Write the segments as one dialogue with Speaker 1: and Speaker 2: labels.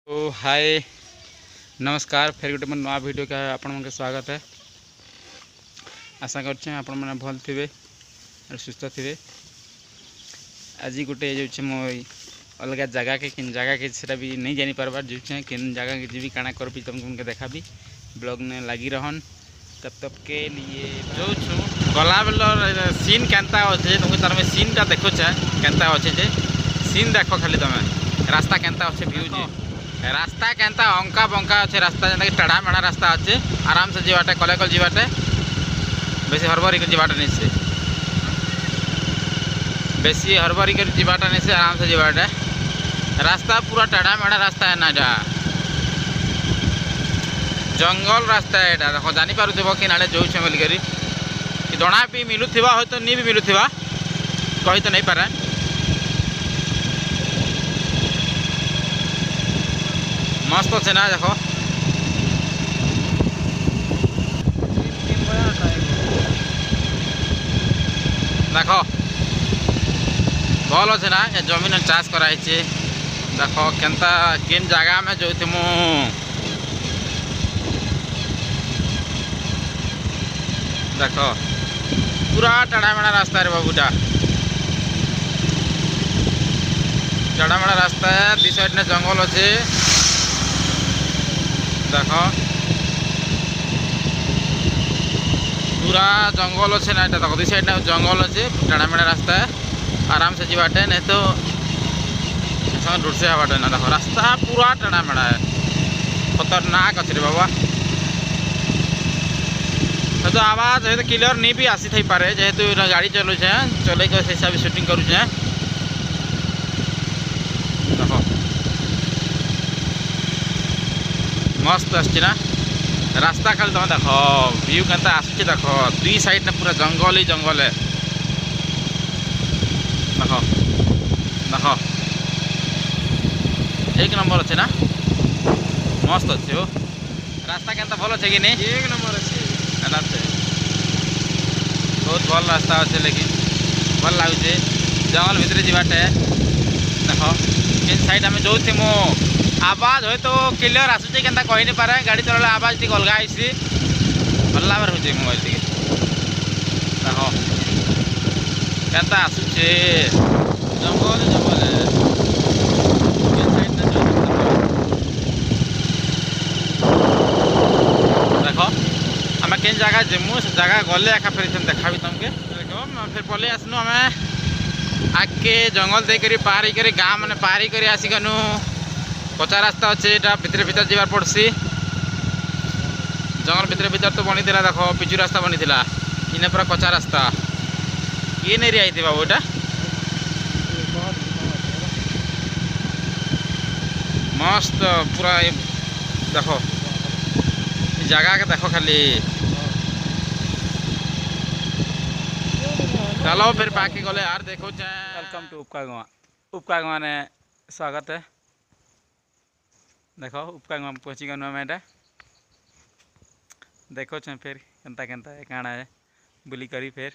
Speaker 1: तो हाय नमस्कार फिर गोटे मोर नुआ वीडियो का आपण स्वागत है। आशा कर आपण मैंने भल थे और सुस्थ थे। आज गोटे जो मो अलग जगह के किन जगह के सेटा भी नहीं जानी पार्बार जो किन जगह के जी काଣା कर तुमको देखा भी ब्लॉग में लगी रहन तब के लिए जो गला बेल सीन केन्ता अच्छे तुमको तार में सीन टा देखो केन्ता अच्छे जे सीन देख खाली तुम रास्ता केन्ता अच्छे व्यू जे रास्ता केन्ता अंका बंका अच्छे रास्ता जेनता कि टेढ़ा मेढ़ा रास्ता अच्छे आराम से जीवाटे कले कल जीवाटे बेसी हरबरी कर जीवाटा नहीं से बेसी हरबरी कर जीवाटा नहीं से आराम से जीवाटे रास्ता पूरा टेढ़ा मेढ़ा रास्ता है ना जा जंगल रास्ता है देखो जानी पारुथिबो कि नाले जो बोलिक कि दणा भी मिलुथिबा हो तो नहीं भी मिलुथिबा कही तो नहीं पारे। मस्त अच्छे ना देखो देखो भल अच्छे ना जमीन चाष कराई देखो केन्ता किन जगह में जो थी मु देखो पूरा टेढ़ा मेढ़ा रास्ता है बाबूटा टेढ़ा मेढ़ा रास्ता है दी साइड ने जंगल अच्छे देखो पूरा जंगल अच्छे ना देखो दी साइड ने जंगल अच्छे टेढ़ा मेढ़ा रास्ता है आराम से जीवाटे नहीं तो रूट से हवाटे ना देखो रास्ता पूरा टेढ़ा मेढ़ा है खतरनाक अच्छे रे बाबा। तो आवाज है तो क्लियर नहीं भी आसी थी पारे जेहेतु गाड़ी चलू चल हिसाब से शूटिंग करूँ देखो मस्त आसना रास्ता खाली तुम देख व्यू के आसूँ देख दुई साइड ने पूरा जंगल ही जंगल है देख देख एक नंबर अच्छे ना मस्त अच्छे हो रास्ता के भल अच्छे कि नहीं एक नंबर अच्छे बहुत भल रास्ता अच्छे लेकिन भल लगुचे जंगल भितर जीवाटे देख इन साइड आम जो थी मो आवाज हो तो क्लियर आसूचे के कही नहीं पारे गाड़ी चलाला आवाज टी अलग आई भल भाव हो मोबाइल टी देख के आसूचे जंगल जंगल देखो आम के जगह जीमु से जगह गले एका फिर देखा भी तुमके देखो फिर पलि आसनु आम आगे जंगल देकर पार कर गाँ मैंने पार कर आसिकनु कच्चा रास्ता अच्छे भितर भीतर जीवार पड़सी जंगल भितर भीतर तो बनी देख पिचु रास्ता बनी इने पूरा कच्चा रास्ता ये नहीं आई बाबू एटा मस्त पूरा देखो जगह के देखो खाली चलो फिर बाकी गले यार देखो वेलकम टू उपका गाँव ने स्वागत है। देखो उपका गाँव पहुँची गनु आम एटा देखो फिर केन्ता केन्ता है काଣା है बुली करी फिर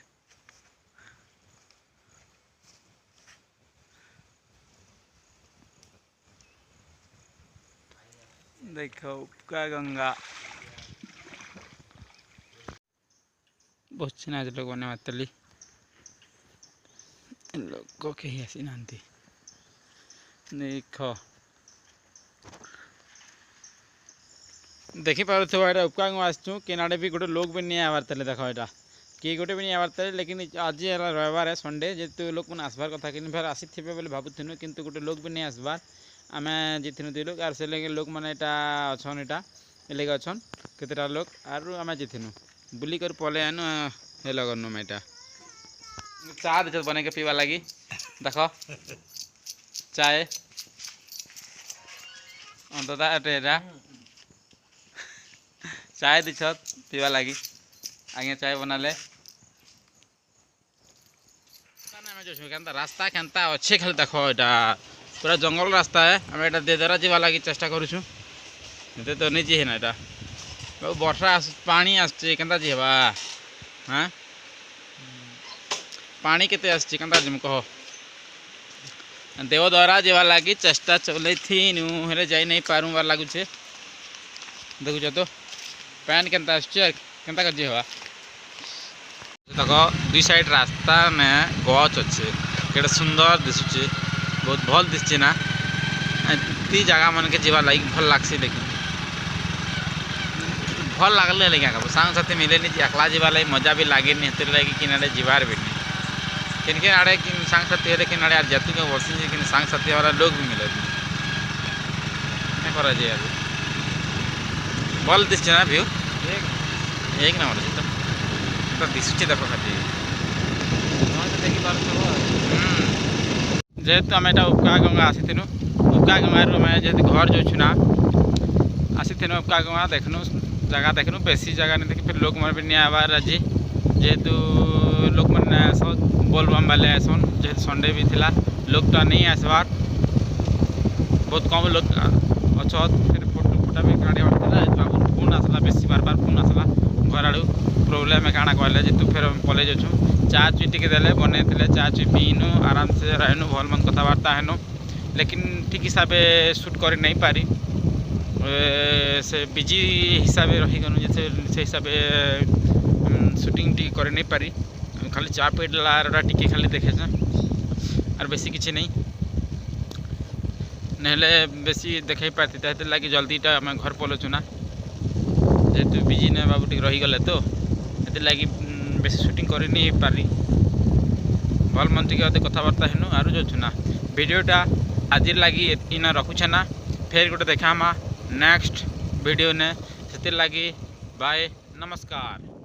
Speaker 1: देखो उपका गंगा बहुत आज लोग मैंने मतली लोग कहीं आसी ना देखो देखी पार यहाँ उपका गाँव आसचु केनाडे भी गोटे लोग भी नहीं आवार थे देख यहाँ किए गोटे भी नहीं आवार थे लेकिन आज रविवार है संडे जेहतु लोक मैंने आसबार कथा कि फिर आसी थे बोले भावुन किंतु गोटे लोग भी नहीं आसबार आम जीथन दुई लोग आर से लगे लोक मैंने यहाँ अच्छन यहाँ लगे अच्छन केतटा लोग आर आम जीथनु बुली कर पले आनु हे लगनु मैं यहाँ चा दे बन के पीवा लगी देख चाय अंतता चाय दीछ पीवा लगी आगे चाय बनाले रास्ता केन्ता अच्छे खाली देख यहाँ पूरा जंगल रास्ता है आम यहाँ देदरा जीवा लगी चेष्टा करूँ तो नहीं जी है ना यहाँ वर्षा पानी आसचे केन्ता जीवा हाँ पानी केते आसचे केन्ता जीम कह देवद्वारा जेवा लगी चेष्टा चल हेले जाई नहीं पारूबार लगुचे देखुच तो पैन के कर हवा देख दुई साइड रास्ता में गच अच्छे केटे सुंदर दिशुचे बहुत भल दिशे ना ती जगह मन के जीवा लगी भल लगसी लेकिन भल लगले लेकिन क्या सांग साथी मिले नहीं एकला जीवा लगी मजा भी लगे नहीं हेतु लगी कि आड़े जीवार भी नहीं किन आड़े कि सांग साथी हेले किन आड़े जातु के वर्षी कि सांग साथी वाला लोग भी मिले करा जाए अभी भल दिशे ना व्यू एक नंबर अच्छे तो दिशुचे देख खाती जेहेतु आम यहाँ उपका गंगा आसीनु उपका गंगार जेहतु घर जो ना आसीनु उपका गंगा देखनु जगह देखनु बेसी जगह नहीं देखी फिर लोग मन भी नहीं आवार आज जेहेतु लोग मैंने सब बोलबम वाले आसन जेहेतु संडे भी थिला लोग तो नहीं आसबार बहुत कम लोग अच्छा फिर फोटो फोटा भी काढ़ा फोन आसला बेसी बार बार फोन आसला घर आड़ू प्रोब्लेम काଣା कहले जे तू फिर कॉलेज अच्छु चा चुई टिके देले बने चा चुई पीनु आराम से रहनु भल मन कथबार्ता हेनु लेकिन ठीक हिसाब सुट कर नहीं पारी से बिजी हिसाब रही गनु जे से हिसाब शूटिंग टी कर नहीं पारी खाली चा पीला टिके खाली देखे और बेसी किसी नहीं नहले बेसी देखे पाती लगी जल्दीटा आम घर पलुचु ना जेहेतु बिजी ने बाबू टी रहीगले तो लगी बेसी शूटिंग कर नहीं पारी भल मन टे अदे कथबार्ता हेनु आर जो ना वीडियोटा आज लगी इना रखुछे ना फिर गोटे देखा नेक्स्ट वीडियो ने से लगी बाय नमस्कार।